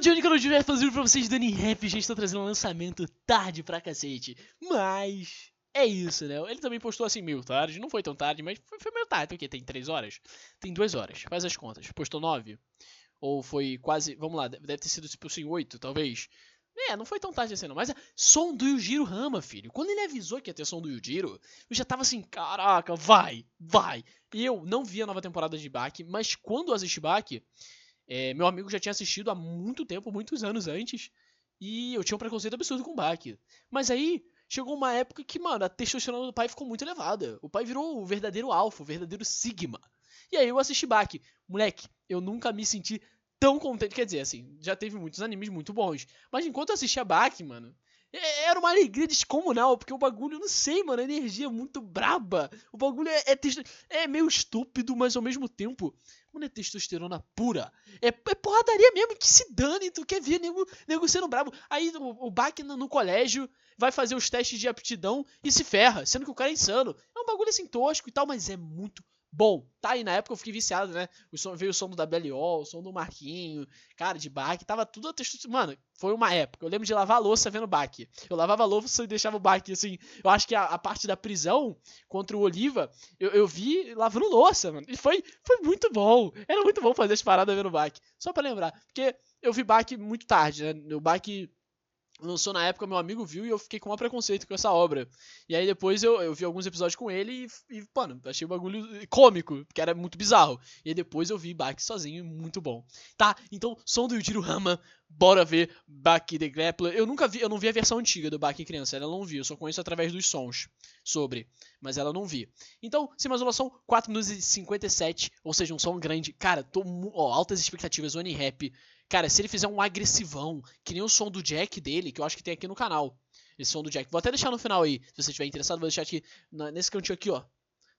Johnny Carolina vai fazer pra vocês Dani Rap, gente, tô trazendo um lançamento tarde pra cacete. Mas é isso, né? Ele também postou assim meio tarde, não foi tão tarde, mas foi meio tarde. Tem o quê? Tem 3 horas? Tem 2 horas, faz as contas. Postou 9? Ou foi quase, vamos lá, deve ter sido tipo assim 8, talvez. Não foi tão tarde assim não, mas é som do Yujiro Hama, filho. Quando ele avisou que ia ter som do Yujiro, eu já tava assim, caraca, vai. E eu não vi a nova temporada de Baki, mas quando eu assisti Baki, meu amigo já tinha assistido há muito tempo, muitos anos antes, e eu tinha um preconceito absurdo com Baki. Mas aí, chegou uma época que, mano, a testosterona do pai ficou muito elevada. O pai virou o verdadeiro alfa, o verdadeiro sigma. E aí eu assisti Baki. Moleque, eu nunca me senti tão contente. Quer dizer, assim, já teve muitos animes muito bons. Mas enquanto eu assistia Baki, mano, era uma alegria descomunal, porque o bagulho, não sei, mano, a energia é muito braba. O bagulho é meio estúpido, mas ao mesmo tempo, mano, é testosterona pura. É porradaria mesmo, que se dane, tu quer ver nego sendo brabo. Aí o Baki no colégio vai fazer os testes de aptidão e se ferra, sendo que o cara é insano. É um bagulho assim tosco e tal, mas é muito bom, tá? E na época eu fiquei viciado, né? Veio o som do WLO, o som do Marquinho, cara, de Baki, tava tudo a texto. Mano, foi uma época. Eu lembro de lavar a louça vendo Baki. Eu lavava a louça e deixava o Baki, assim. Eu acho que a parte da prisão contra o Oliva, eu vi lavando louça, mano. E foi muito bom. Era muito bom fazer as paradas vendo Baki. Só pra lembrar. Porque eu vi Baki muito tarde, né? O Baki lançou na época, meu amigo viu e eu fiquei com um preconceito com essa obra. E aí depois eu vi alguns episódios com ele e mano, achei o bagulho cômico, porque era muito bizarro. E aí depois eu vi Baki sozinho, muito bom. Tá, então, som do Yujiro Hama, bora ver Baki the Grappler. Eu não vi a versão antiga do Baki criança, ela não vi, eu só conheço através dos sons sobre, mas ela não vi. Então, sem mais enrolação, 4 minutos e 57, ou seja, um som grande. Cara, altas expectativas, One Rap. Cara, se ele fizer um agressivão, que nem o som do Jack dele, que eu acho que tem aqui no canal. Esse som do Jack. Vou até deixar no final aí, se você estiver interessado. Vou deixar aqui, nesse cantinho aqui, ó.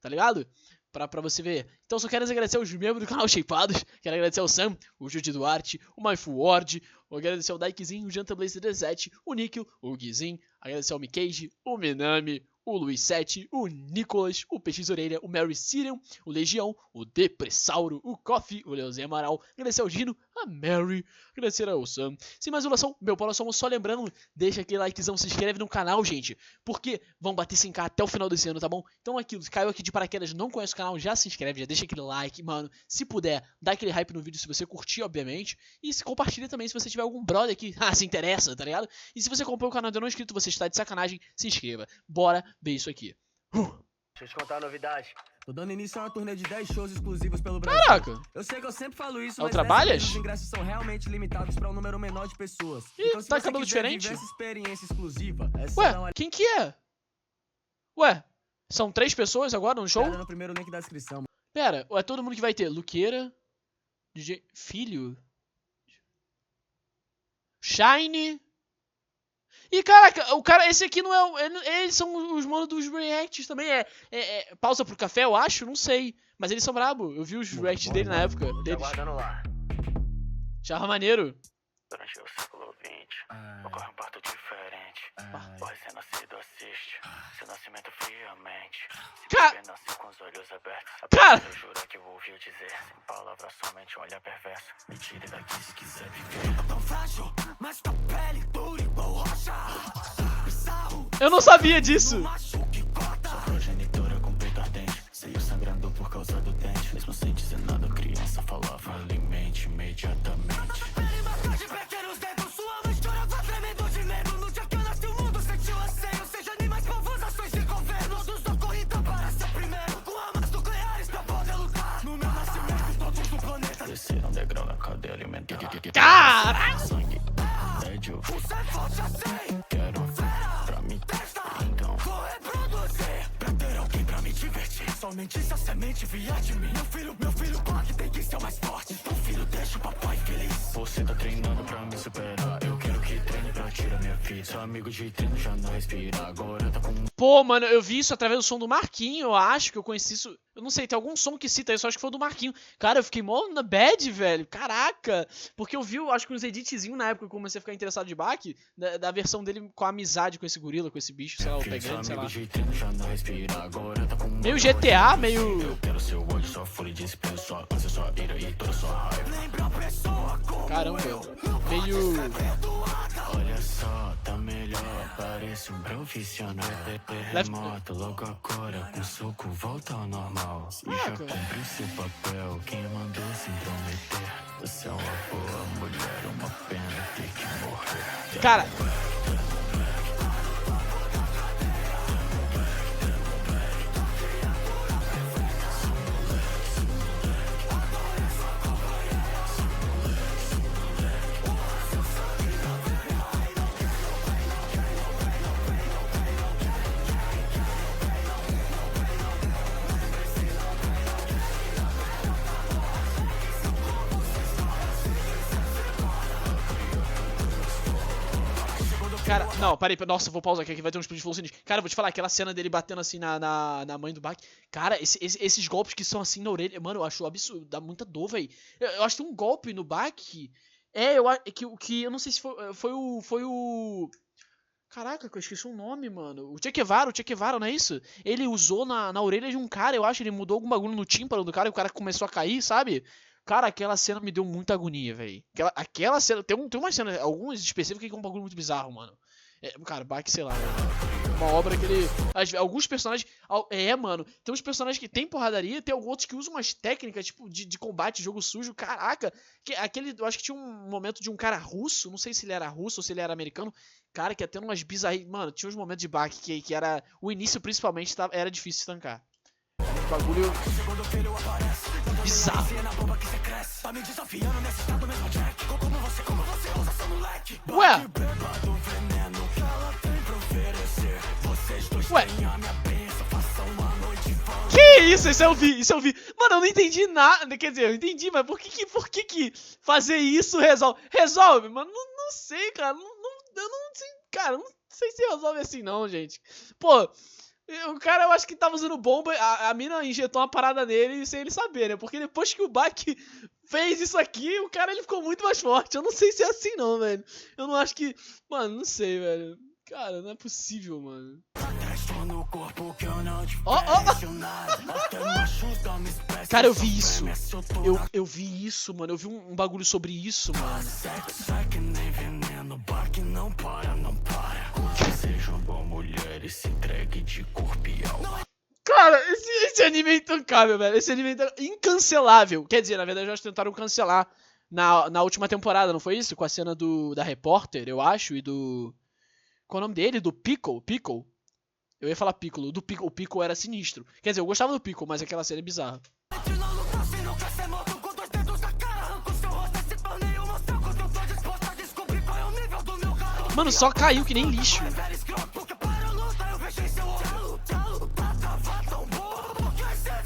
Tá ligado? Pra você ver. Então só quero agradecer aos membros do canal Shapeados. Quero agradecer ao Sam, o Judy Duarte, o Maifu Ward. Vou agradecer ao Daikizinho, o Janta Blaze 17, o Níquel, o Guizinho. Agradecer ao Mikage, o Minami, o Luiz 7, o Nicolas, o Peixe Orelha, o Mary Sirian, o Legião, o Depressauro, o Coffee, o Leozinho Amaral. Agradecer ao Gino, a Mary, agradecer ao Sam. Sem mais enrolação, meu Paulo somos só lembrando, deixa aquele likezão, se inscreve no canal, gente, porque vão bater 5k até o final desse ano, tá bom? Então aquilo, caiu aqui de paraquedas, não conhece o canal, já se inscreve, já deixa aquele like, mano. Se puder, dá aquele hype no vídeo se você curtir, obviamente. E se compartilha também se você tiver algum brother que, se interessa, tá ligado? E se você acompanha o canal e ainda não é inscrito, você está de sacanagem, se inscreva. Bora ver isso aqui. Deixa eu te contar a novidade. Tô dando início a uma turnê de 10 shows exclusivos pelo Brasil. Caraca! Eu sei que eu sempre falo isso, Não mas trabalhas? os ingressos são realmente limitados para um número menor de pessoas. Ih, Então, se tá você cabelo quiser diferente? viver essa experiência exclusiva, é só Ué, dar uma quem que é? Ué, são 3 pessoas agora no show? olhada no primeiro link da descrição. Pera, é todo mundo que vai ter? Luqueira, DJ... Filho? Shine... E caraca, o cara, esse aqui não é o... Eles são os manos dos reacts também. Pausa pro café, eu acho? Não sei. Mas eles são brabo. Eu vi os reacts dele na época. Tô te Deles. aguardando lá. Chava maneiro. Durante o século XX, ocorre um parto diferente. O recém-nascido assiste seu nascimento friamente. Cara, Ele nasceu com os olhos abertos. Cara. Eu juro que eu ouvi dizer, sem palavras, somente um olhar perverso. Me tire daqui se quiser viver. Tão frágil, mas tua pele dura igual rocha. Bizarro, eu não sabia disso. macho que corta. Sua progenitora com peito ardente, seio sangrando por causa do dente. Mesmo sem dizer nada, a criança falava, alimente imediatamente. Pele marcada de pequenos dedos, sua mistura vai tremendo de medo. No dia que eu nasci o mundo sentiu anseio, seja animais povos, ações de governo. Todos da corrida para ser primeiro, com armas nucleares pra poder lutar. No meu nascimento, todos do planeta Descer um degrau na cadeia alimentar. Caraca. Sangue, tédio, você é forte assim. quero pra mim. Então, Vou reproduzir pra ter alguém pra me divertir. Somente se a semente vier de mim. Meu filho, Baki tem que ser o mais forte. Meu filho, deixa o papai feliz. você tá treinando pra me superar. Eu quero que treine pra tirar minha vida. Seu amigo de treino já não respira. Agora tá com Pô, mano, eu vi isso através do som do Marquinho, eu acho que eu conheci isso. Eu não sei, tem algum som que cita isso, eu acho que foi do Marquinho. Cara, eu fiquei mó na bad, velho. Caraca. Porque eu vi, acho que uns editzinhos na época que eu comecei a ficar interessado de Baki, da versão dele com a amizade com esse gorila, com esse bicho, sei lá, o Seu pegando, sei lá. amigo de treino já não respira. Agora tá com Meio GTA, meio... Eu quero seu ódio, sua fúria, desprezo, sua ânsia, sua ira e toda sua raiva. Lembra a pessoa como Caramba. eu. Não meio... Olha só, tá melhor, parece um profissional. Terremoto, logo agora, com suco volta ao normal. E já cumpriu seu papel, quem mandou se intrometer? Você é uma boa mulher, uma pena ter que morrer. Cara... Cara, não, parei, nossa, vou pausar aqui, vai ter um explode de flow sinistro. Cara, eu vou te falar, aquela cena dele batendo assim na mãe do Bach. Cara, esses golpes que são assim na orelha, mano, eu acho absurdo, dá muita dor, velho. Eu acho que tem um golpe no Bach, que eu não sei se foi o... Caraca, eu esqueci o nome, mano. O Che Guevara, não é isso? Ele usou na orelha de um cara, eu acho, ele mudou algum bagulho no tímpano do cara e o cara começou a cair, sabe? Cara, aquela cena me deu muita agonia, velho. Aquela cena, tem uma cena, algumas específicas que é um bagulho muito bizarro, mano. Cara, Bach, sei lá, uma obra que ele... Alguns personagens... mano, tem uns personagens que tem porradaria, tem outros que usam umas técnicas, tipo, de combate, jogo sujo, caraca. Eu acho que tinha um momento de um cara russo, não sei se ele era russo ou se ele era americano, cara, que ia tendo umas bizarrices... Mano, tinha uns momentos de Bach que era... O início, principalmente, era difícil de tancar. Um bagulho... bizarro. Ué? Que isso? Isso eu vi. Mano, eu não entendi nada. Quer dizer, eu entendi, mas por que fazer isso resolve? Resolve, mano? Não sei, cara. Eu não sei, cara. Não sei se resolve assim, não, gente. Pô, o cara eu acho que tava usando bomba. A mina injetou uma parada nele sem ele saber, né? Porque depois que o Bach fez isso aqui, o cara ele ficou muito mais forte. Eu não sei se é assim, não, velho. Eu não acho que. Mano, não sei, velho. Cara, não é possível, mano. Cara, eu vi isso. Eu vi isso, mano. Eu vi um bagulho sobre isso, mano. Seja uma boa mulher e se entregue de corpo e alma. Cara, esse anime é intancável, velho. Esse anime é incancelável. Quer dizer, na verdade, eles tentaram cancelar na última temporada, não foi isso? Com a cena da repórter, eu acho, e do... Qual é o nome dele? Do Pickle? Eu ia falar Piccolo. O Piccolo era sinistro. Quer dizer, eu gostava do Piccolo, mas aquela cena é bizarra. Mano, só caiu que nem lixo.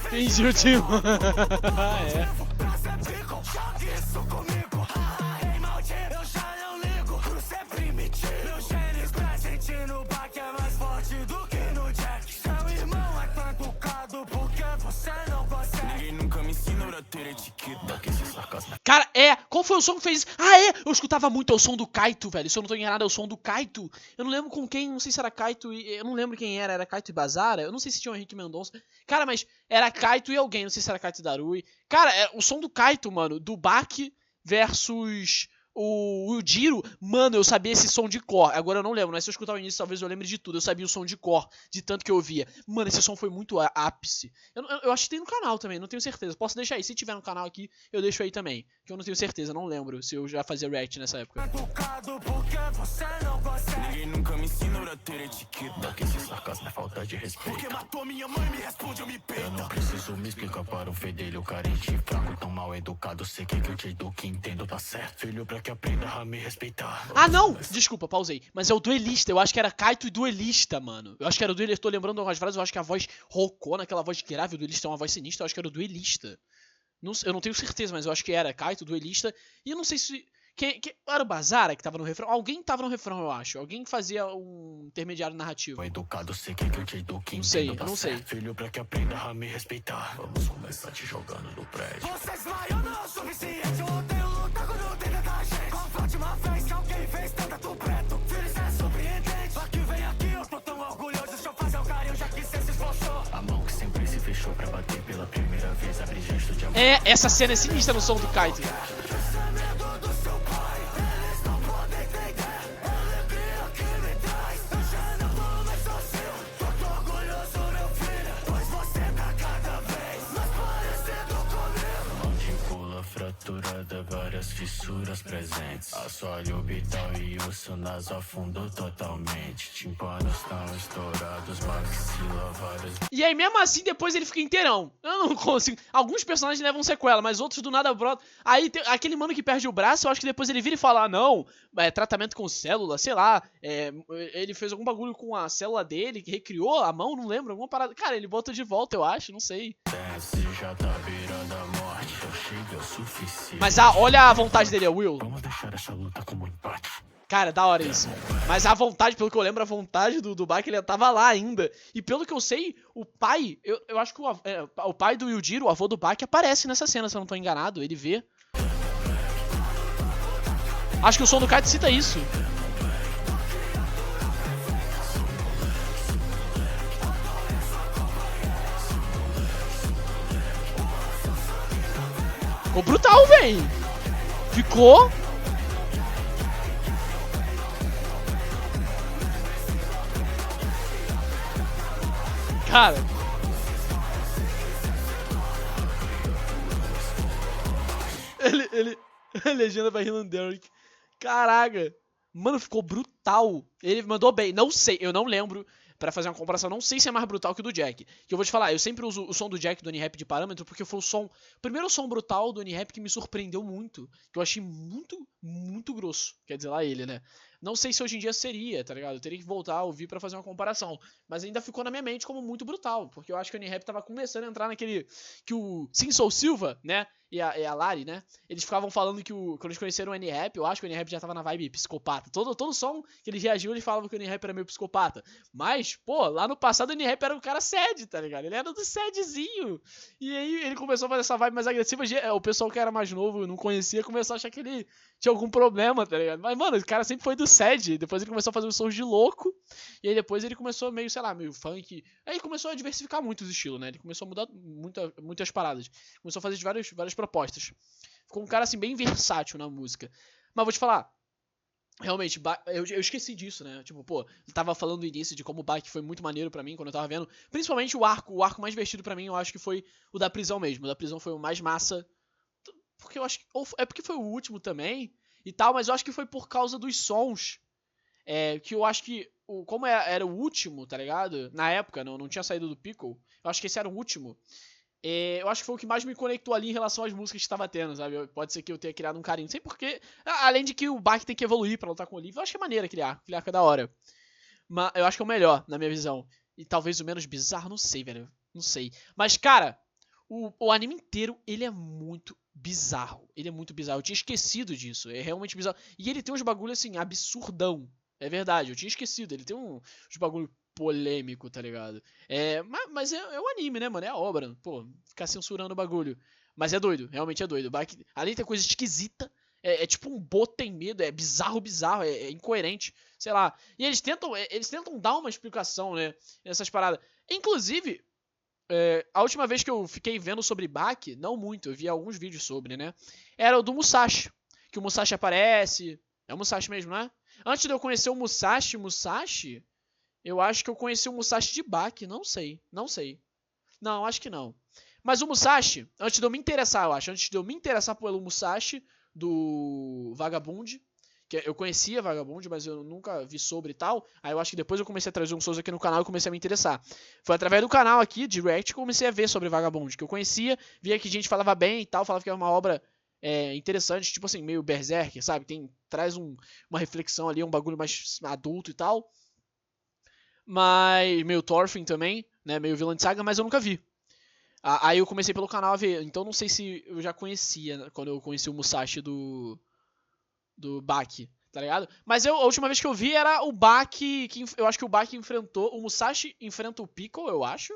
Entendi o time. É. Cara, qual foi o som que fez isso? Eu escutava muito, é o som do Kaito, velho. Se eu não tô enganado, é o som do Kaito. Eu não lembro com quem, não sei se era Kaito e... Eu não lembro quem era Kaito e Bazara? Eu não sei se tinha o Henrique Mendonça. Cara, mas era Kaito e alguém, não sei se era Kaito e Darui. Cara, o som do Kaito, mano, do Bach versus... O Jiro, mano, eu sabia esse som de cor. Agora eu não lembro, mas se eu escutar o início, talvez eu lembre de tudo. Eu sabia o som de cor, de tanto que eu ouvia. Mano, esse som foi muito ápice. Eu acho que tem no canal também, não tenho certeza. Posso deixar aí, se tiver no canal aqui, eu deixo aí também. Que eu não tenho certeza, não lembro se eu já fazia react nessa época. Ninguém nunca me ensinou a ter etiqueta. Que esse sarcasmo é falta de respeito. Porque matou minha mãe, me responde, eu me peito. Eu não preciso me explicar para um fedelho carente, fraco, tão mal educado. Sei que eu te dou que entendo, tá certo, filho, pra que aprenda a me respeitar. Não! Desculpa, pausei. Mas é o duelista. Eu acho que era Kaito e duelista, mano. Eu acho que era o duelista. Tô lembrando algumas frases. Eu acho que a voz rocona, aquela voz grave. O duelista é uma voz sinistra. Eu acho que era o duelista. Eu não tenho certeza, mas eu acho que era Kaito, duelista. E eu não sei se... Era o Bazara que tava no refrão? Alguém tava no refrão, eu acho. Alguém que fazia um intermediário narrativo. Educado, sei que eu te dou que não sei, entendo, não sei. Filho, pra que aprenda a me respeitar. Vamos começar te jogando no prédio. Vocês vaiam não é o suficiente. Eu odeio lutar quando tenta da gente. Confronte uma vez que alguém fez tanta do preto. Filhos é surpreendente. Só que vem aqui, eu tô tão orgulhoso. Deixa eu fazer o carinho, já que cê se esforçou. A mão que sempre se fechou pra bater pela primeira vez. Abre gesto de amor. Essa cena é sinistra no som do Kaito. fissuras presentes. Assoalho orbital e osso nas afundou totalmente. Tímpanos tão estourados, maxila várias. E aí, mesmo assim, depois ele fica inteirão. Eu não consigo. Alguns personagens levam sequela, mas outros do nada brotam. Aí, aquele mano que perde o braço, eu acho que depois ele vira e fala: ah, não, tratamento com célula, sei lá. Ele fez algum bagulho com a célula dele, que recriou a mão, não lembro, alguma parada. Cara, ele botou de volta, eu acho, não sei. Já tá virando a morte, eu chego o suficiente. Mas olha a vontade dele, Will. Vamos deixar essa luta como empate. Cara, da hora isso. Mas a vontade, pelo que eu lembro, a vontade do Baki, ele tava lá ainda. E pelo que eu sei, o pai, eu acho que o pai do Yujiro, o avô do Baki, aparece nessa cena, se eu não tô enganado. Ele vê. Acho que o som do kite cita isso. Ficou brutal, véi. Ficou. Cara. A legenda vai Hyland Derrick. Caraca. Mano, ficou brutal. Ele mandou bem. Não sei, eu não lembro. Pra fazer uma comparação, não sei se é mais brutal que o do Jack. Que eu vou te falar, eu sempre uso o som do Jack do N-Rap de parâmetro porque foi o primeiro som brutal do N-Rap que me surpreendeu muito. Que eu achei muito, muito grosso. Quer dizer, lá ele, né? Não sei se hoje em dia seria, tá ligado? Eu teria que voltar a ouvir pra fazer uma comparação. Mas ainda ficou na minha mente como muito brutal. Porque eu acho que o N-Rap tava começando a entrar naquele... Que o Sinsou Silva, né? E a Lari, né? Eles ficavam falando que quando eles conheceram o N-Rap, eu acho que o N-Rap já tava na vibe psicopata. Todo som que eles reagiam, eles falavam que o N-Rap era meio psicopata. Mas, pô, lá no passado o N-Rap era um cara sad, tá ligado? Ele era do sadzinho. E aí ele começou a fazer essa vibe mais agressiva. O pessoal que era mais novo, não conhecia, começou a achar que ele tinha algum problema, tá ligado? Mas, mano, o cara sempre foi do sad. Depois ele começou a fazer os sons de louco. E aí depois ele começou meio, sei lá, meio funk. Aí ele começou a diversificar muito os estilos, né? Ele começou a mudar muitas paradas. Começou a fazer várias propostas. Ficou um cara, assim, bem versátil na música. Mas vou te falar, realmente, eu esqueci disso, né? Tipo, pô, eu tava falando no início de como o Baki foi muito maneiro pra mim quando eu tava vendo. Principalmente o arco mais divertido pra mim, eu acho que foi o da prisão mesmo. O da prisão foi o mais massa. Porque eu acho que... É porque foi o último também e tal, mas eu acho que foi por causa dos sons. Que eu acho que, como era o último, tá ligado? Na época, não tinha saído do Pickle. Eu acho que esse era o último. Eu acho que foi o que mais me conectou ali em relação às músicas que estava tendo, sabe? Pode ser que eu tenha criado um carinho. Não sei porquê. Além de que o Baki tem que evoluir pra lutar com o Olivia. Eu acho que é maneiro aquele arco. Aquele arco é da hora. Mas eu acho que é o melhor, na minha visão. E talvez o menos bizarro, não sei, velho. Não sei. Mas, cara, o anime inteiro, ele é muito bizarro. Ele é muito bizarro. Eu tinha esquecido disso. É realmente bizarro. E ele tem uns bagulho, assim, absurdão. É verdade, eu tinha esquecido. Ele tem uns bagulho polêmico, tá ligado? Mas é o anime, né, mano? É a obra. Pô, ficar censurando o bagulho. Mas é doido, realmente é doido. Além de ter coisa esquisita, tipo um Bo tem medo, é bizarro, é incoerente, sei lá. E eles tentam dar uma explicação, né, nessas paradas. Inclusive, a última vez que eu fiquei vendo sobre Baki, não muito, eu vi alguns vídeos sobre, né, era o do Musashi. Que o Musashi aparece. É o Musashi mesmo, né? Antes de eu conhecer o Musashi, eu acho que eu conheci o Musashi de Baki, não sei. Não, acho que não. Mas o Musashi, antes de eu me interessar pelo Musashi do Vagabond, que eu conhecia Vagabond, mas eu nunca vi sobre e tal, aí eu acho que depois eu comecei a trazer uns sons aqui no canal e comecei a me interessar. Foi através do canal aqui, Direct, que eu comecei a ver sobre Vagabond, que eu conhecia, via que gente falava bem e tal, falava que era uma obra interessante, tipo assim, meio Berserk, sabe? Traz uma reflexão ali, um bagulho mais adulto e tal. Mas meio Thorfinn também, né? Meio Vinland Saga, mas eu nunca vi. Aí eu comecei pelo canal a ver, então não sei se eu já conhecia, né, quando eu conheci o Musashi do Baki, tá ligado? Mas a última vez que eu vi era o Baki, eu acho que o Baki enfrentou, o Musashi enfrenta o Pickle, eu acho.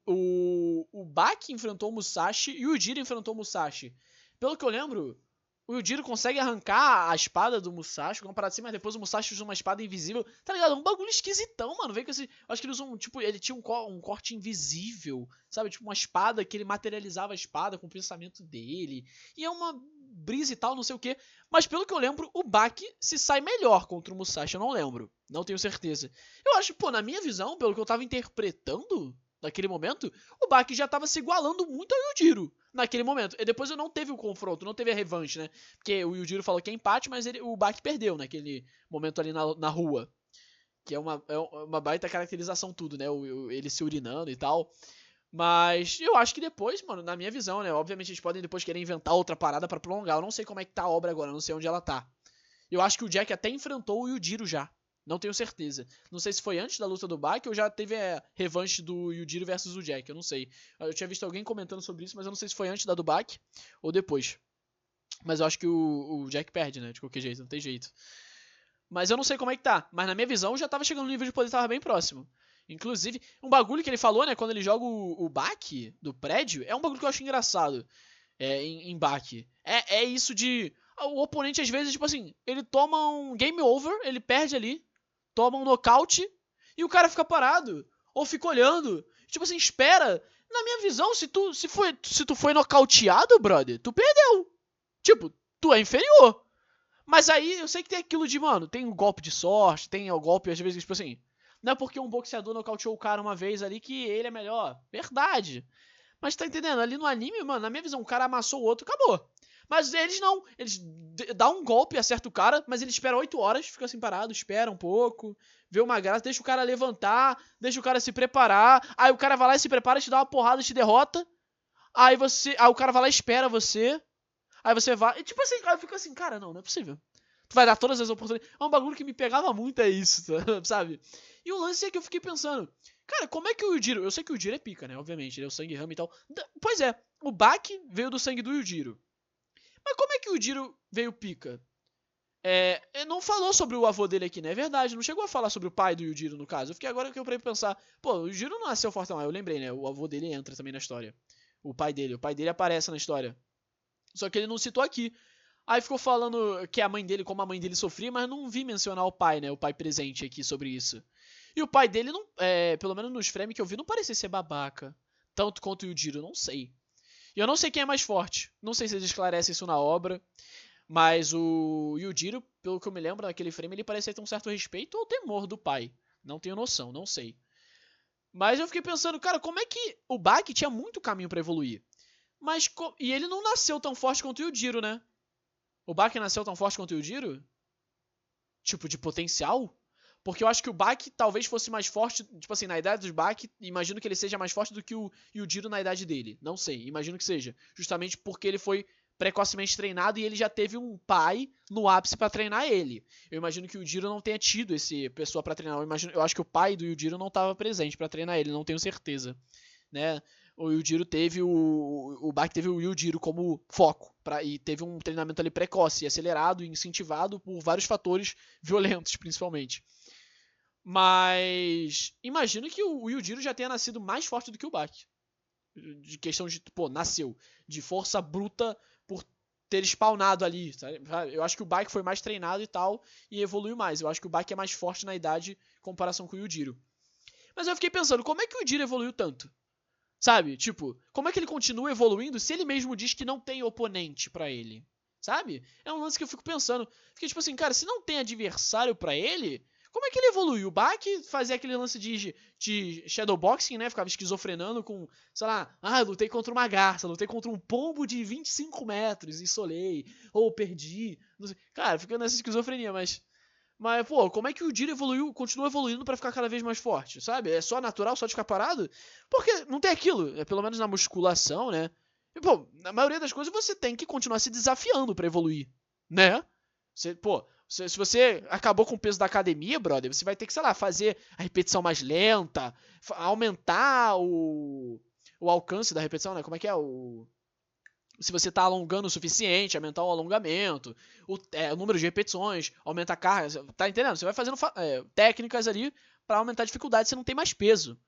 O Baki enfrentou o Musashi e o Yujiro enfrentou o Musashi. Pelo que eu lembro, o Yujiro consegue arrancar a espada do Musashi, uma parada assim, mas depois o Musashi usa uma espada invisível. Tá ligado? Um bagulho esquisitão, mano. Vem com esse. Acho que ele usa ele tinha um corte invisível, sabe? Tipo uma espada que ele materializava a espada com o pensamento dele. E é uma brisa e tal, não sei o que. Mas pelo que eu lembro, o Baki se sai melhor contra o Musashi. Eu não lembro. Não tenho certeza. Eu acho, pô, na minha visão, pelo que eu tava interpretando, naquele momento, o Baki já tava se igualando muito ao Yujiro naquele momento. E depois não teve o confronto, não teve a revanche, né? Porque o Yujiro falou que é empate, mas o Baki perdeu naquele momento ali na rua. Que é uma baita caracterização tudo, né? Ele se urinando e tal. Mas eu acho que depois, mano, na minha visão, né? Obviamente eles podem depois querer inventar outra parada pra prolongar. Eu não sei como é que tá a obra agora, eu não sei onde ela tá. Eu acho que o Jack até enfrentou o Yujiro já. Não tenho certeza. Não sei se foi antes da luta do Baki ou já teve a revanche do Yujiro versus o Jack. Eu não sei. Eu tinha visto alguém comentando sobre isso, mas eu não sei se foi antes da do Baki ou depois. Mas eu acho que o Jack perde, né? De qualquer jeito, não tem jeito. Mas eu não sei como é que tá. Mas na minha visão já tava chegando no nível de poder, tava bem próximo. Inclusive, um bagulho que ele falou, né? Quando ele joga o Baki do prédio, é um bagulho que eu acho engraçado em Baki. É isso de... O oponente, às vezes, tipo assim, ele toma um game over, ele perde ali, toma um nocaute, e o cara fica parado. Ou fica olhando. Tipo assim, espera. Na minha visão, se tu foi nocauteado, brother, tu perdeu. Tipo, tu é inferior. Mas aí, eu sei que tem aquilo de, mano, tem um golpe de sorte, tem o golpe, às vezes, tipo assim... Não é porque um boxeador nocauteou o cara uma vez ali que ele é melhor. Verdade. Mas tá entendendo? Ali no anime, mano, na minha visão, o cara amassou o outro, acabou. Mas eles não. Eles dão um golpe, acerta o cara, mas ele espera 8 horas, fica assim parado, espera um pouco, vê uma graça, deixa o cara levantar, deixa o cara se preparar. Aí o cara vai lá e se prepara, te dá uma porrada, te derrota. Aí o cara vai lá e espera você. Aí você vai. E tipo assim, eu fico assim, cara, não é possível. Tu vai dar todas as oportunidades. É um bagulho que me pegava muito, é isso, sabe? E o lance é que eu fiquei pensando, cara, como é que o Yujiro... Eu sei que o Yujiro é pica, né? Obviamente, ele é o sangue rama e tal. Pois é, o Baki veio do sangue do Yujiro. Mas como é que o Yujiro veio pica? Não falou sobre o avô dele aqui, né? É verdade, não chegou a falar sobre o pai do Yujiro, no caso. Eu fiquei agora que eu parei pra pensar, pô, o Yujiro não nasceu fortão. Eu lembrei, né? O avô dele entra também na história. O pai dele aparece na história. Só que ele não citou aqui. Aí ficou falando que a mãe dele, como a mãe dele sofria, mas não vi mencionar o pai, né? O pai presente aqui sobre isso. E o pai dele, não, pelo menos nos frames que eu vi, não parecia ser babaca. Tanto quanto o Yujiro, não sei. E eu não sei quem é mais forte. Não sei se eles esclarecem isso na obra. Mas o Yujiro, pelo que eu me lembro naquele frame, ele parecia ter um certo respeito ou temor do pai. Não tenho noção, não sei. Mas eu fiquei pensando, cara, como é que o Baki tinha muito caminho pra evoluir? E ele não nasceu tão forte quanto o Yujiro, né? O Baki nasceu tão forte quanto o Yujiro? Tipo, de potencial? Porque eu acho que o Baki talvez fosse mais forte, tipo assim, na idade do Baki, imagino que ele seja mais forte do que o Yujiro na idade dele. Não sei, imagino que seja. Justamente porque ele foi precocemente treinado e ele já teve um pai no ápice pra treinar ele. Eu imagino que o Yujiro não tenha tido esse pessoa pra treinar. Eu acho que o pai do Yujiro não tava presente pra treinar ele, não tenho certeza, né? O Yujiro teve o Baki teve o Yujiro como foco e teve um treinamento ali precoce, acelerado e incentivado por vários fatores violentos, principalmente. Mas imagino que o Yujiro já tenha nascido mais forte do que o Baki. De questão de, pô, nasceu de força bruta por ter spawnado ali, sabe? Eu acho que o Baki foi mais treinado e tal e evoluiu mais. Eu acho que o Baki é mais forte na idade em comparação com o Yujiro. Mas eu fiquei pensando, como é que o Yujiro evoluiu tanto? Sabe? Tipo, como é que ele continua evoluindo se ele mesmo diz que não tem oponente pra ele? Sabe? É um lance que eu fico pensando. Fiquei tipo assim, cara, se não tem adversário pra ele, como é que ele evoluiu? O Baki fazia aquele lance de shadowboxing, né? Ficava esquizofrenando com, sei lá, lutei contra uma garça, lutei contra um pombo de 25 metros e solei, ou perdi. Não sei. Cara, fica nessa esquizofrenia, mas, pô, como é que o Yujiro continua evoluindo pra ficar cada vez mais forte, sabe? É só natural, só de ficar parado? Porque não tem aquilo, pelo menos na musculação, né? E, pô, na maioria das coisas você tem que continuar se desafiando pra evoluir, né? Se você acabou com o peso da academia, brother, você vai ter que, sei lá, fazer a repetição mais lenta, aumentar o alcance da repetição, né? Como é que é? Se você tá alongando o suficiente, aumentar o alongamento, o número de repetições, aumenta a carga, tá entendendo? Você vai fazendo técnicas ali pra aumentar a dificuldade, você não tem mais peso.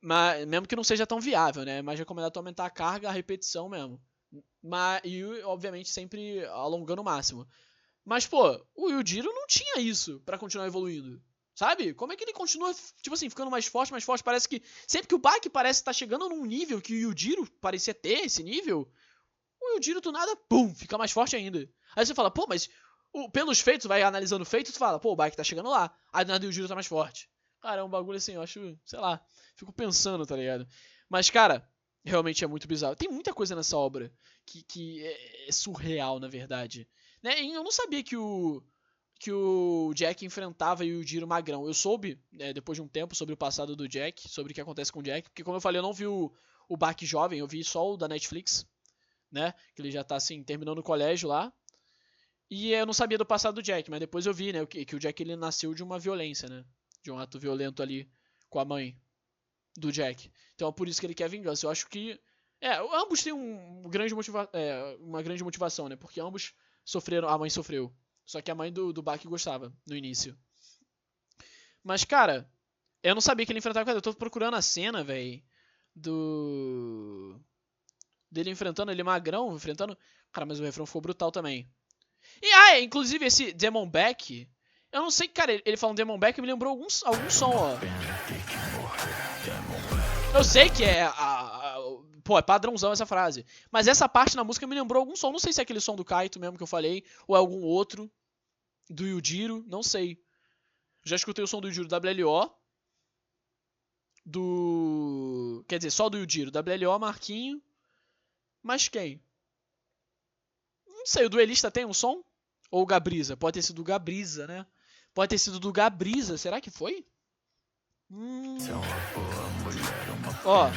Mas, mesmo que não seja tão viável, né? É mais recomendado aumentar a carga, a repetição mesmo. E, obviamente, sempre alongando o máximo. Mas, pô, o Yujiro não tinha isso pra continuar evoluindo. Sabe? Como é que ele continua, tipo assim, ficando mais forte, mais forte? Parece que sempre que o Baki parece estar chegando num nível que o Yujiro parecia ter esse nível, o Yujiro do nada, pum, fica mais forte ainda. Aí você fala, pô, mas pelos feitos, vai analisando o feito, tu fala, pô, o Baki tá chegando lá. Aí do nada o Yujiro tá mais forte. Cara, é um bagulho assim, eu acho, sei lá, fico pensando, tá ligado? Mas, cara, realmente é muito bizarro. Tem muita coisa nessa obra que é surreal, na verdade. Né? E eu não sabia que o Jack enfrentava o Yujiro magrão. Eu soube, depois de um tempo, sobre o passado do Jack, sobre o que acontece com o Jack, porque como eu falei, eu não vi o Baki jovem, eu vi só o da Netflix, né? Que ele já tá, assim, terminando o colégio lá. E eu não sabia do passado do Jack, mas depois eu vi, né, que o Jack ele nasceu de uma violência, né? De um ato violento ali com a mãe do Jack. Então é por isso que ele quer vingança. Eu acho que ambos têm uma grande motivação, né? Porque ambos sofreram, a mãe sofreu. Só que a mãe do Baki gostava no início. Mas, cara, eu não sabia que ele enfrentava. Eu tô procurando a cena, velho, dele enfrentando, ele magrão, enfrentando. Cara, mas o refrão ficou brutal também. E, inclusive esse Demon Back, eu não sei, cara, ele falando Demon Back me lembrou algum som, ó. Eu sei que pô, é padrãozão essa frase. Mas essa parte na música me lembrou algum som. Não sei se é aquele som do Kaito mesmo que eu falei, ou é algum outro. Do Yujiro, não sei. Já escutei o som do Yujiro WLO. Quer dizer, só do Yujiro. WLO, Marquinho. Mas quem? Não sei, o Duelista tem um som? Ou o Gabriza? Pode ter sido o Gabriza, né? Pode ter sido do Gabriza. Será que foi? Ó.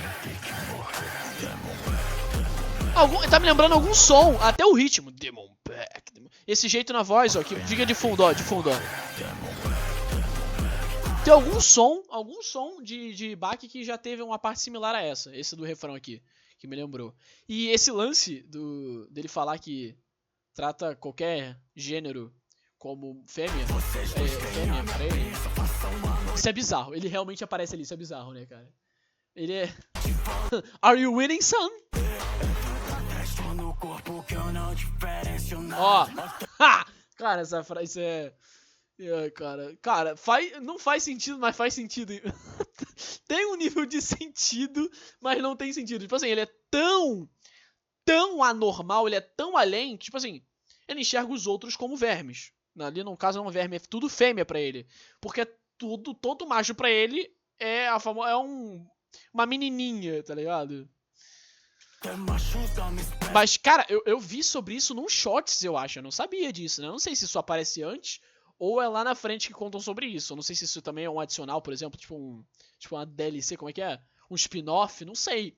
Tá me lembrando algum som, até o ritmo. Demon Back. Esse jeito na voz, ó, que fica de fundo, ó. Tem algum som de Bach que já teve uma parte similar a essa. Esse do refrão aqui, que me lembrou. E esse lance dele falar que trata qualquer gênero como fêmea pra ele. Isso é bizarro. Ele realmente aparece ali, isso é bizarro, né, cara? Ele é... Are you winning, son? Ó. Cara, essa frase é... Cara, não faz sentido, mas faz sentido. Tem um nível de sentido, mas não tem sentido. Tipo assim, ele é tão anormal, ele é tão além, tipo assim, ele enxerga os outros como vermes. Ali, no caso, não é um verme, é tudo fêmea pra ele. Porque todo macho pra ele é uma menininha, tá ligado? Mas, cara, eu vi sobre isso num Shorts, eu acho. Eu não sabia disso, né? Eu não sei se isso aparece antes ou é lá na frente que contam sobre isso. Eu não sei se isso também é um adicional, por exemplo, tipo uma DLC, como é que é? Um spin-off, não sei.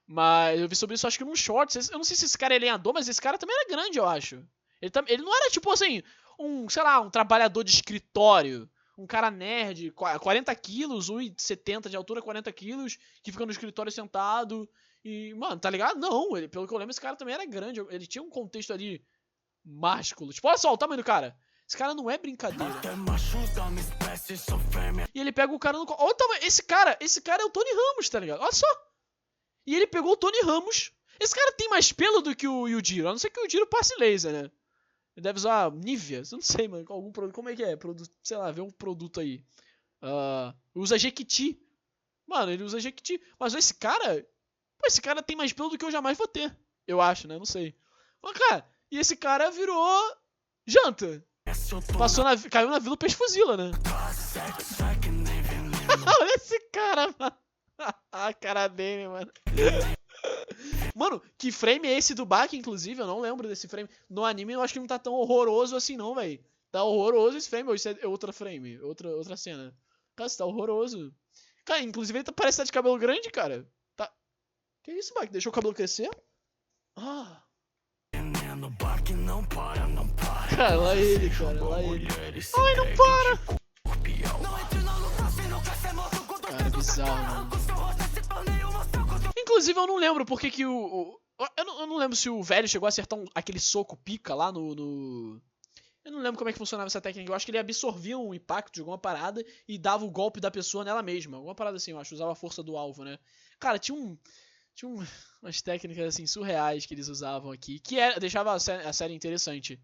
Mas eu vi sobre isso, acho que num Shorts. Eu não sei se esse cara é lenhador, mas esse cara também era grande, eu acho. Ele não era, tipo assim, sei lá, um trabalhador de escritório. Um cara nerd, 40 quilos, 1,70 de altura, 40 quilos, que fica no escritório sentado. E, mano, tá ligado? Não, pelo que eu lembro, esse cara também era grande. Ele tinha um contexto ali másculo. Tipo, olha só o tamanho do cara. Esse cara não é brincadeira. E ele pega o cara no colo. Olha o tamanho. Esse cara é o Tony Ramos, tá ligado? Olha só. E ele pegou o Tony Ramos. Esse cara tem mais pelo do que o Yujiro. A não ser que o Yujiro passe laser, né? Ele deve usar Nivea. Eu não sei, mano. Algum produto. Como é que é? Sei lá, vê um produto aí. Usa Jequiti. Mano, ele usa Jequiti. Mas esse cara... Pô, esse cara tem mais pelo do que eu jamais vou ter. Eu acho, né? Não sei. Mas, cara, e esse cara virou janta. Caiu na Vila Peixe Fuzila, né? Olha esse cara, mano. A cara dele, mano. Mano, que frame é esse do Baki, inclusive? Eu não lembro desse frame. No anime eu acho que não tá tão horroroso assim, não, velho. Tá horroroso esse frame, ou isso é outra frame? Outra cena. Cara, isso tá horroroso. Cara, inclusive ele parece estar de cabelo grande, cara. Tá. Que isso, Baki? Deixou o cabelo crescer? Ah. Cara, lá ele, cara. Lá ele. Ai, não para! Cara, bizarro, mano. Inclusive, eu não lembro porque que eu não lembro se o velho chegou a acertar aquele soco pica lá no... Eu não lembro como é que funcionava essa técnica. Eu acho que ele absorvia um impacto de alguma parada e dava o golpe da pessoa nela mesma. Alguma parada assim, eu acho. Usava a força do alvo, né? Cara, tinha umas técnicas assim surreais que eles usavam aqui. Que deixava a série interessante.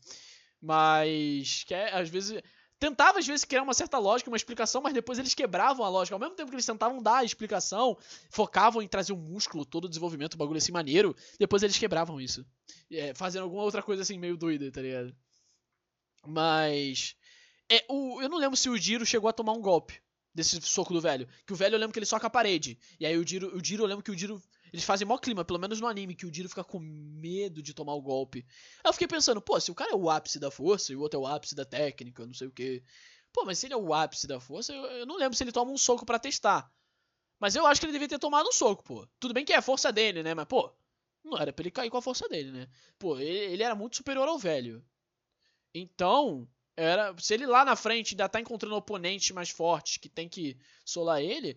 Mas... às vezes... Tentava, às vezes, criar uma certa lógica, uma explicação, mas depois eles quebravam a lógica. Ao mesmo tempo que eles tentavam dar a explicação, focavam em trazer um músculo, todo o desenvolvimento, um bagulho assim maneiro, depois eles quebravam isso. Fazendo alguma outra coisa assim meio doida, tá ligado? Mas... eu não lembro se o Jiro chegou a tomar um golpe desse soco do velho. Que o velho eu lembro que ele soca a parede. E aí o Jiro eu lembro que o Jiro... Eles fazem mó clima, pelo menos no anime, que o Jiro fica com medo de tomar o golpe. Aí eu fiquei pensando, pô, se o cara é o ápice da força e o outro é o ápice da técnica, não sei o quê. Pô, mas se ele é o ápice da força, eu não lembro se ele toma um soco pra testar. Mas eu acho que ele devia ter tomado um soco, pô. Tudo bem que é a força dele, né? Mas, pô, não era pra ele cair com a força dele, né? Pô, ele era muito superior ao velho. Então, se ele lá na frente ainda tá encontrando oponentes mais fortes que tem que solar ele...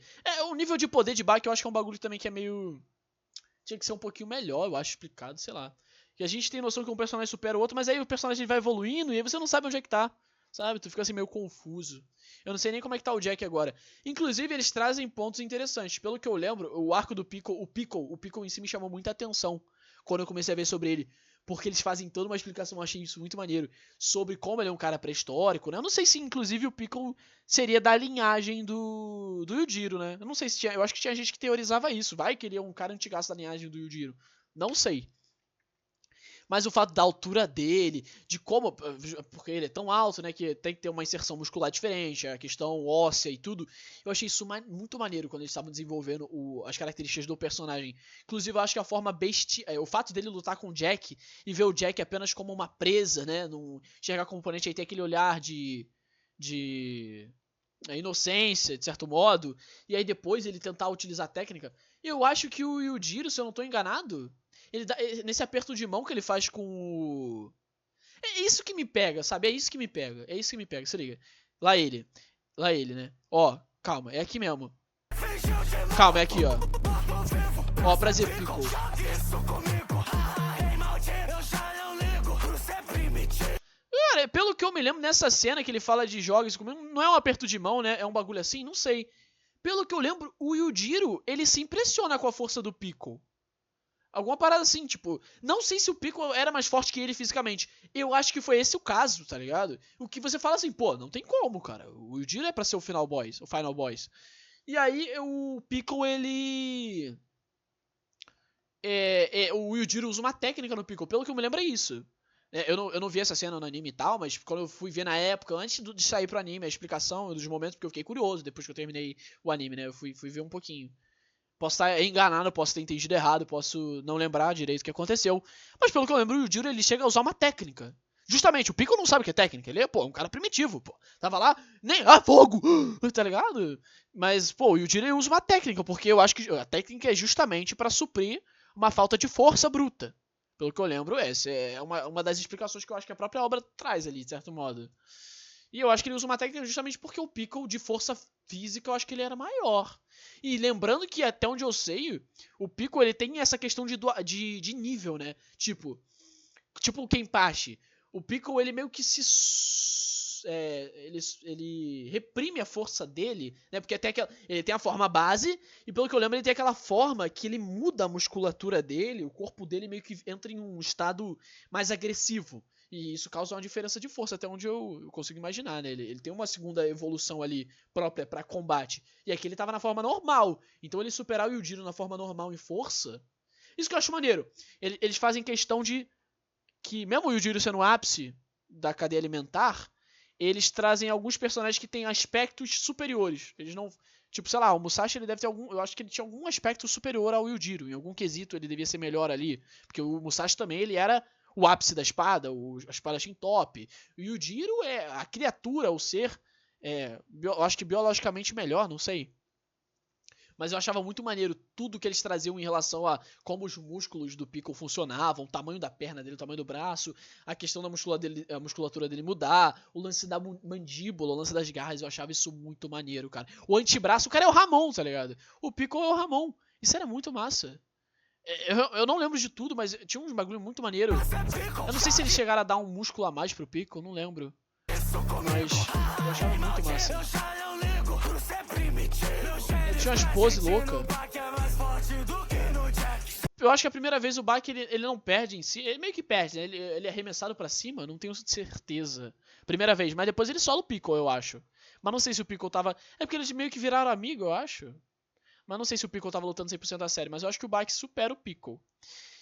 o nível de poder de Baki eu acho que é um bagulho também que é meio... Tinha que ser um pouquinho melhor, eu acho, explicado, sei lá. Que a gente tem noção que um personagem supera o outro, mas aí o personagem vai evoluindo e aí você não sabe onde é que tá. Sabe? Tu fica assim meio confuso. Eu não sei nem como é que tá o Jack agora. Inclusive, eles trazem pontos interessantes. Pelo que eu lembro, o arco do Piccolo, o Piccolo em si me chamou muita atenção quando eu comecei a ver sobre ele. Porque eles fazem toda uma explicação, eu achei isso muito maneiro, sobre como ele é um cara pré-histórico, né? Eu não sei se, inclusive, o Piccolo seria da linhagem do Yujiro, né? Eu não sei se tinha... Eu acho que tinha gente que teorizava isso. Vai que ele é um cara antigaço da linhagem do Yujiro. Não sei. Mas o fato da altura dele, de como... Porque ele é tão alto, né? Que tem que ter uma inserção muscular diferente, a questão óssea e tudo. Eu achei isso muito maneiro quando eles estavam desenvolvendo as características do personagem. Inclusive, eu acho que a forma o fato dele lutar com o Jack e ver o Jack apenas como uma presa, né? Não enxergar como oponente, aí tem aquele olhar de inocência, de certo modo. E aí depois ele tentar utilizar a técnica. Eu acho que o Yujiro, se eu não tô enganado... nesse aperto de mão que ele faz com o... É isso que me pega, sabe? É isso que me pega. É isso que me pega, se liga. Lá ele, né? Ó, calma, é aqui mesmo. Calma, é aqui, ó. Ó, prazer, Piccolo. Cara, pelo que eu me lembro, nessa cena que ele fala de jogos comigo, não é um aperto de mão, né? É um bagulho assim, não sei. Pelo que eu lembro, o Yujiro, ele se impressiona com a força do Piccolo. Alguma parada assim, tipo... Não sei se o Piccolo era mais forte que ele fisicamente. Eu acho que foi esse o caso, tá ligado? O que você fala assim, pô, não tem como, cara. O Yujiro é pra ser o Final Boss. E aí, o Piccolo, ele... o Yujiro usa uma técnica no Piccolo. Pelo que eu me lembro é isso. Eu não vi essa cena no anime e tal, mas quando eu fui ver na época, antes de sair pro anime, a explicação dos momentos, porque eu fiquei curioso depois que eu terminei o anime, né? Eu fui ver um pouquinho. Posso estar enganado, posso ter entendido errado, posso não lembrar direito o que aconteceu. Mas pelo que eu lembro, o Yujiro, ele chega a usar uma técnica. Justamente, o Piccolo não sabe o que é técnica. Ele é, pô, um cara primitivo, pô. Tava lá, nem... fogo! Tá ligado? Mas, pô, o Yujiro, ele usa uma técnica, porque eu acho que a técnica é justamente pra suprir uma falta de força bruta. Pelo que eu lembro, essa é uma das explicações que eu acho que a própria obra traz ali, de certo modo. E eu acho que ele usa uma técnica justamente porque o Piccolo, de força física, eu acho que ele era maior. E lembrando que, até onde eu sei, o Piccolo, ele tem essa questão de nível, né? Tipo o Kenpachi. O Piccolo, ele meio que ele reprime a força dele, né? Porque ele tem a forma base, e pelo que eu lembro, ele tem aquela forma que ele muda a musculatura dele, o corpo dele meio que entra em um estado mais agressivo. E isso causa uma diferença de força, até onde eu consigo imaginar, né? Ele tem uma segunda evolução ali própria pra combate. E aqui ele tava na forma normal. Então ele superar o Yujiro na forma normal em força... Isso que eu acho maneiro. Eles fazem questão de que, mesmo o Yujiro sendo o ápice da cadeia alimentar, eles trazem alguns personagens que têm aspectos superiores. Eles não... Tipo, sei lá, o Musashi, ele deve ter algum... Eu acho que ele tinha algum aspecto superior ao Yujiro. Em algum quesito ele devia ser melhor ali. Porque o Musashi também, ele era... o ápice da espada, a espadachim top. O Yujiro é a criatura, o ser, eu acho que biologicamente melhor, não sei. Mas eu achava muito maneiro tudo que eles traziam em relação a como os músculos do Piccolo funcionavam, o tamanho da perna dele, o tamanho do braço, a questão da musculatura dele mudar, o lance da mandíbula, o lance das garras, eu achava isso muito maneiro, cara. O antebraço, o cara é o Ramon, tá ligado? O Piccolo é o Ramon. Isso era muito massa. Eu não lembro de tudo, mas tinha uns bagulho muito maneiro. Eu não sei se eles chegaram a dar um músculo a mais pro Piccolo, não lembro. Mas eu achava muito massa. Tinha umas poses loucas. Eu acho que a primeira vez o Baki ele não perde em si. Ele meio que perde, né? Ele é arremessado pra cima, não tenho certeza. Primeira vez, mas depois ele sola o Piccolo, eu acho. Mas não sei se o Piccolo tava... É porque eles meio que viraram amigo, eu acho. Mas não sei se o Piccolo tava lutando 100% a série, mas eu acho que o Baki supera o Piccolo.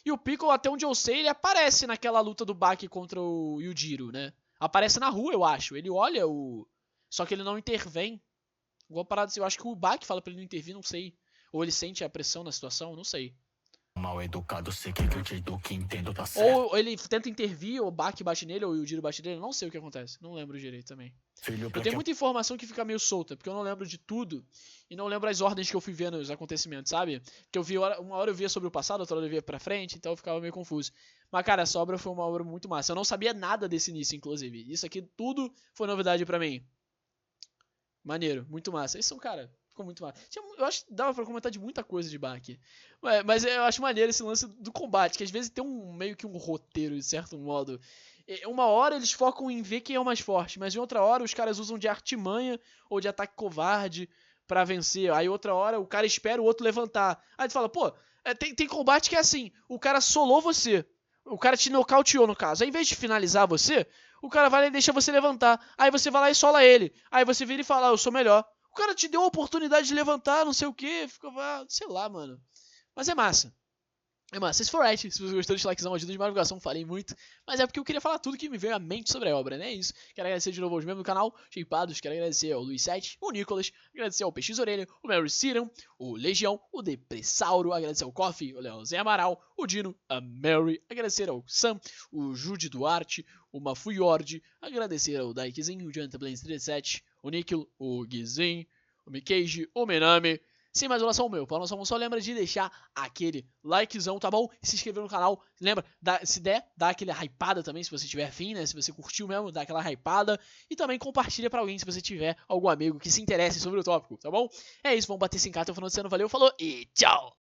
E o Piccolo, até onde eu sei, ele aparece naquela luta do Baki contra o Yujiro, né? Aparece na rua, eu acho. Ele olha o... Só que ele não intervém. Alguma parada assim, eu acho que o Bach fala pra ele não intervir, não sei. Ou ele sente a pressão na situação, não sei. Mal educado, sei que eu te dou que entendo, tá certo. Ou ele tenta intervir, ou o Bach bate nele, ou o Yujiro bate nele, eu não sei o que acontece. Não lembro direito também. Filho, Eu tenho muita informação que fica meio solta, porque eu não lembro de tudo. E não lembro as ordens que eu fui vendo os acontecimentos, sabe? Que eu vi, uma hora eu via sobre o passado, outra hora eu via pra frente, então eu ficava meio confuso. Mas, cara, essa obra foi uma obra muito massa. Eu não sabia nada desse início, inclusive. Isso aqui tudo foi novidade pra mim. Maneiro, muito massa. Isso, cara, ficou muito massa. Eu acho que dava pra comentar de muita coisa de Bach. Mas eu acho maneiro esse lance do combate, que às vezes tem meio que um roteiro, de certo modo. Uma hora eles focam em ver quem é o mais forte, mas em outra hora os caras usam de artimanha ou de ataque covarde pra vencer. Aí outra hora o cara espera o outro levantar. Aí tu fala, pô, tem combate que é assim, o cara solou você. O cara te nocauteou, no caso. Aí, em vez de finalizar você, o cara vai lá e deixa você levantar. Aí você vai lá e sola ele. Aí você vira e fala, eu sou melhor. O cara te deu a oportunidade de levantar, não sei o que. Fica, sei lá, mano. Mas é massa. É massa. Se for right, se você gostou, deixa likezão, ajuda de divulgação, falei muito. Mas é porque eu queria falar tudo que me veio à mente sobre a obra, né? É isso. Quero agradecer de novo aos membros do canal, Shapeados. Quero agradecer ao Luiz7, o Nicolas. Agradecer ao PX Orelha, o Mary Ciran, o Legião, o Depressauro. Agradecer ao Coffee, o Leozinho Amaral, o Dino, a Mary. Agradecer ao Sam, o Jude Duarte, o Mafuyord. Agradecer ao Daikizinho, o Janta Blaze 37, o Níquel, o Guizinho, o Mikeiji, o Menami. Sem mais oração, meu pau, só lembra de deixar aquele likezão, tá bom? E se inscrever no canal, lembra, se der, dá aquele hypada também, se você tiver afim, né? Se você curtiu mesmo, dá aquela hypada. E também compartilha pra alguém, se você tiver algum amigo que se interesse sobre o tópico, tá bom? É isso, vamos bater 5K até o final do ano, valeu, falou e tchau!